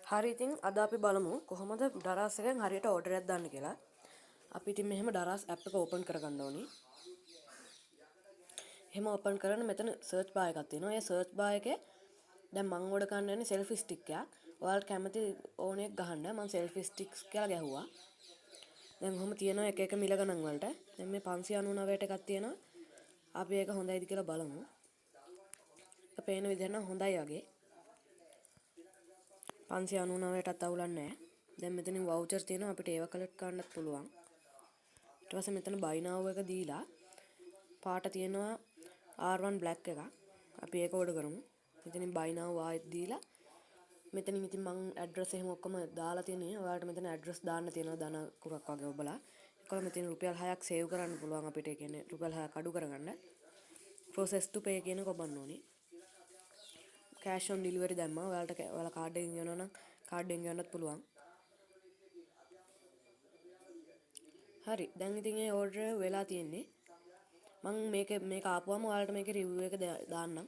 හරි ඉතින් අද අපි බලමු කොහොමද Daras එකෙන් හරියට ඕඩර් එකක් දාන්න කියලා. අපි ඉතින් මෙහෙම Daras app එක ඕපන් කරගන්න ඕනි. එහෙම ඕපන් කරන මෙතන search bar එකක් තියෙනවා. ඒ search bar එකේ දැන් මම ඕඩර් කරන්න යන්නේ selfie stick එකක්. ඔයාලට කැමති ඕන එකක් ගහන්න. මම selfie sticks කියලා ගැහුවා. දැන් කොහොම තියෙනවා එක එක මිල ගණන් වලට. දැන් මේ 599ට එකක් තියෙනවා. අපි ඒක හොඳයිද කියලා බලමු. ඒක පේන විදිහ නම් හොඳයි වගේ. 599ටත් අවුලක් නැහැ. දැන් මෙතනින් වවුචර් තියෙනවා අපිට ඒව කලෙක්ට් කරන්නත් පුළුවන්. ඊට පස්සේ මෙතන buy now එක දීලා පාට තියෙනවා R1 black එකක්. අපි ඒක ඕඩර් කරමු. මෙතනින් buy now ආයෙත් දීලා මෙතනින් ඉතින් මම ඇඩ්‍රස් එහෙම ඔක්කොම දාලා තියෙනවා. ඔයාලට මෙතන ඇඩ්‍රස් දාන්න තියෙනවා ධන කුරක් වගේ ඔබලා. ඒකවල මෙතන රුපියල් 6ක් සේව් කරන්න පුළුවන් අපිට. ඒ කියන්නේ රුපියල් 6ක් අඩු කරගන්න. process to pay කියන එක ඔබන්න ඕනේ. cash on delivery දැම්මා. ඔයාලට ඔයාලා කාඩ් එකෙන් යනවා නම් කාඩ් එකෙන් යන්නත් පුළුවන්. හරි දැන් ඉතින් ඒ ඕඩර් එක වෙලා තියෙන්නේ. මම මේක ආපුවම ඔයාලට මේකේ රිවිව් එක දාන්නම්.